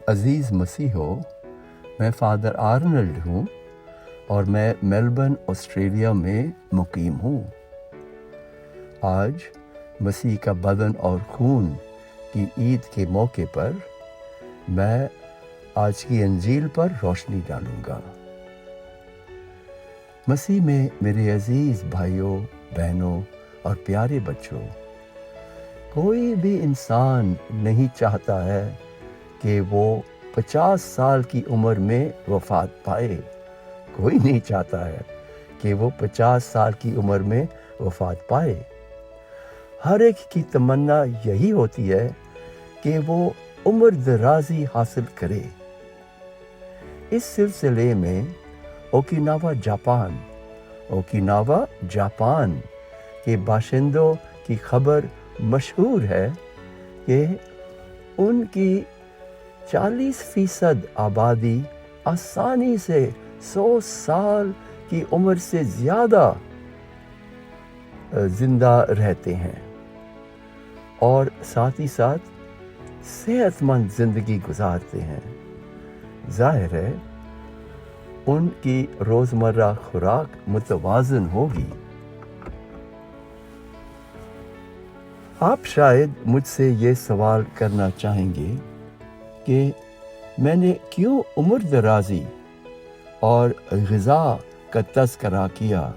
عزیز مسیحو، میں father Arnold ہوں اور میں میلبرن آسٹریلیا میں مقیم ہوں۔ آج مسیح کا بدن اور خون کی عید کے موقع پر میں آج کی انجیل پر روشنی ڈالوں گا۔ مسیح میں میرے عزیز بھائیوں، بہنوں اور پیارے بچوں، کوئی بھی انسان نہیں چاہتا ہے کہ وہ 50 سال کی عمر میں وفات پائے۔ کوئی نہیں چاہتا ہے کہ وہ 50 سال کی عمر میں وفات پائے۔ ہر ایک کی تمنا یہی ہوتی ہے کہ وہ عمر درازی حاصل کرے۔ اس سلسلے میں اوکیناوا جاپان کے باشندوں کی خبر مشہور ہے کہ ان کی 40% آبادی آسانی سے 100 سال کی عمر سے زیادہ زندہ رہتے ہیں اور ساتھ ہی ساتھ صحت مند زندگی گزارتے ہیں۔ ظاہر ہے ان کی روزمرہ خوراک متوازن ہوگی۔ آپ شاید مجھ سے یہ سوال کرنا چاہیں گے کہ میں نے کیوں عمر درازی اور غذا کا تذکرہ کیا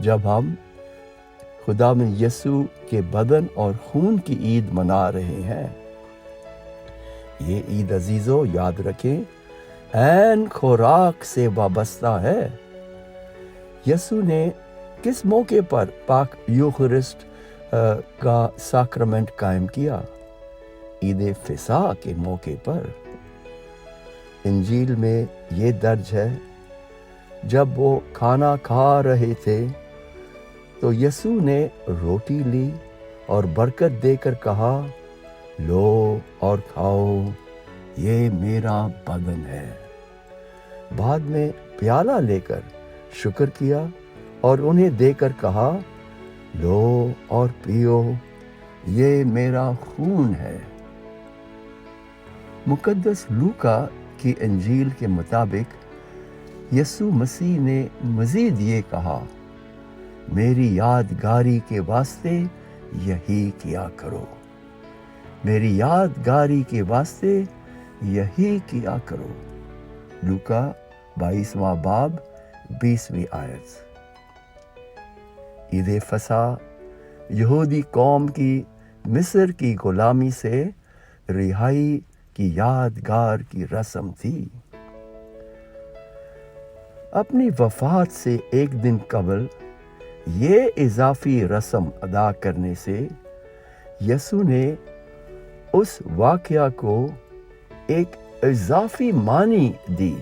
جب ہم خداوند یسوع کے بدن اور خون کی عید منا رہے ہیں۔ یہ عید عزیزو یاد رکھیں عین خوراک سے وابستہ ہے۔ یسوع نے کس موقع پر پاک یوخرسٹ کا ساکرمنٹ قائم کیا؟ عید فصح کے موقع پر۔ انجیل میں یہ درج ہے، جب وہ کھانا کھا رہے تھے تو یسوع نے روٹی لی اور برکت دے کر کہا، لو اور کھاؤ، یہ میرا بدن ہے۔ بعد میں پیالہ لے کر شکر کیا اور انہیں دے کر کہا، لو اور پیو، یہ میرا خون ہے۔ مقدس لوکا کی انجیل کے مطابق یسوع مسیح نے مزید یہ کہا، میری یادگاری کے واسطے یہی کیا کرو، میری یادگاری کے واسطے یہی کیا کرو۔ لوکا 22واں باب 20ویں آیت۔ عید فصح یہودی قوم کی مصر کی غلامی سے رہائی کی یادگار کی رسم تھی۔ اپنی وفات سے ایک دن قبل یہ اضافی رسم ادا کرنے سے یسوع نے اس واقعہ کو ایک اضافی معنی دی۔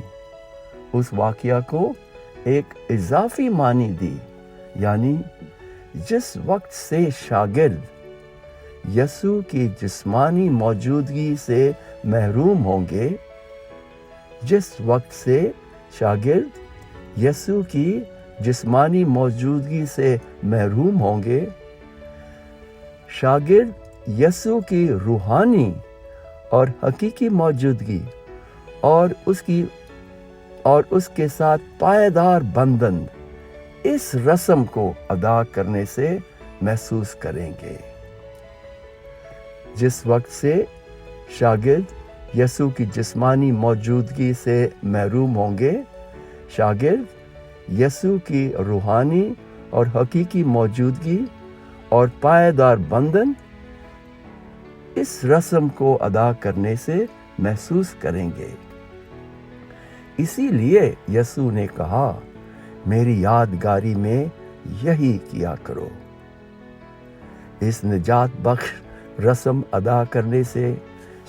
اس واقعہ کو ایک اضافی معنی دی، یعنی جس وقت سے شاگرد یسوع کی جسمانی موجودگی سے محروم ہوں گے، جس وقت سے شاگرد یسوع کی جسمانی موجودگی سے محروم ہوں گے، شاگرد یسوع کی روحانی اور حقیقی موجودگی اور اس کے ساتھ پائیدار بندن اس رسم کو ادا کرنے سے محسوس کریں گے۔ جس وقت سے شاگرد یسوع کی جسمانی موجودگی سے محروم ہوں گے، شاگرد یسوع کی روحانی اور حقیقی موجودگی اور پائیدار بندن اس رسم کو ادا کرنے سے محسوس کریں گے۔ اسی لیے یسوع نے کہا، میری یادگاری میں یہی کیا کرو۔ اس نجات بخش رسم ادا کرنے سے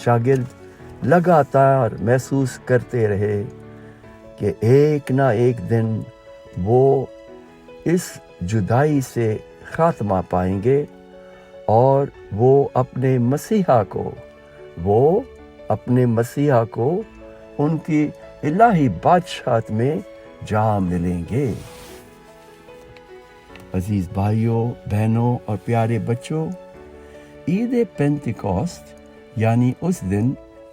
شاگرد لگاتار محسوس کرتے رہے کہ ایک نہ ایک دن وہ اس جدائی سے خاتمہ پائیں گے اور وہ اپنے مسیحا کو ان کی الہی بادشاہت میں جا ملیں گے۔ عزیز بھائیوں، بہنوں اور پیارے بچوں، عید پینتیکوست یعنی اس دن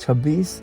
26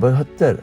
72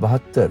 72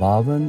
52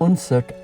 59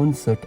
59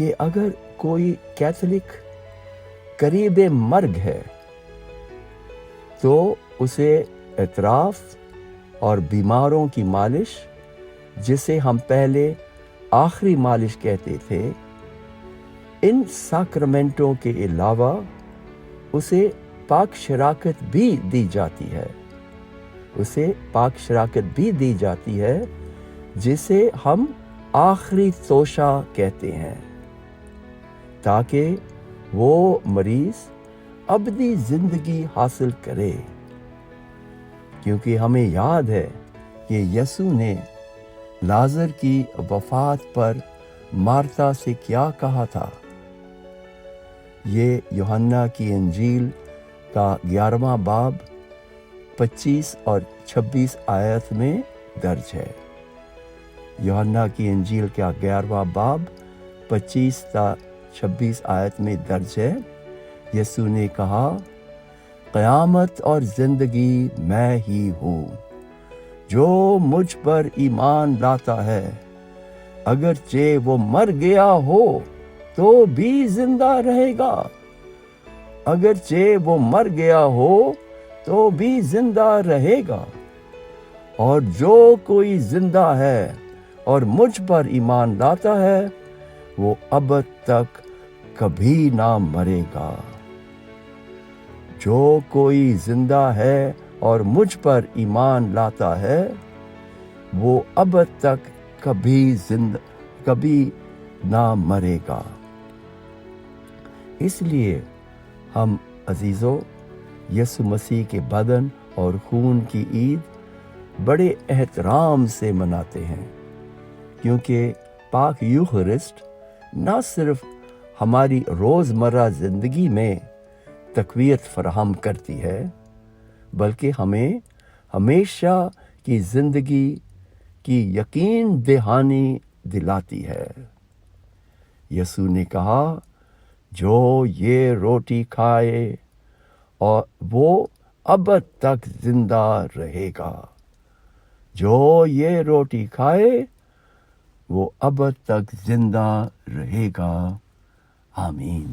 کہ اگر کوئی کیتھولک قریب مرگ ہے تو اسے اعتراف اور بیماروں کی مالش، جسے ہم پہلے آخری مالش کہتے تھے، ان ساکرمنٹوں کے علاوہ اسے پاک شراکت بھی دی جاتی ہے، اسے پاک شراکت بھی دی جاتی ہے جسے ہم آخری توشہ کہتے ہیں، تاکہ وہ مریض ابدی زندگی حاصل کرے۔ کیونکہ ہمیں یاد ہے کہ یسوع نے لازر کی وفات پر مارتا سے کیا کہا تھا۔ یہ یوحنا کی انجیل کا 11واں باب 25 اور 26 آیت میں درج ہے۔ یوحنا کی انجیل کا 11واں باب 25 تا 26 آیت میں درج ہے۔ یسوع نے کہا، قیامت اور زندگی میں ہی ہوں، جو مجھ پر ایمان لاتا ہے، اگرچہ وہ مر گیا ہو تو بھی زندہ رہے گا، اگرچہ وہ مر گیا ہو تو بھی زندہ رہے گا، اور جو کوئی زندہ ہے اور مجھ پر ایمان لاتا ہے وہ ابد تک کبھی نہ مرے گا۔ جو کوئی زندہ ہے اور مجھ پر ایمان لاتا ہے وہ ابد تک کبھی نہ مرے گا۔ اس لیے ہم عزیزو یسوع مسیح کے بدن اور خون کی عید بڑے احترام سے مناتے ہیں، کیونکہ پاک یوخرسٹ نہ صرف ہماری روزمرہ زندگی میں تقویت فراہم کرتی ہے، بلکہ ہمیں ہمیشہ کی زندگی کی یقین دہانی دلاتی ہے۔ یسوع نے کہا، جو یہ روٹی کھائے اور وہ ابد تک زندہ رہے گا، جو یہ روٹی کھائے وہ ابد تک زندہ رہے گا۔ آمین۔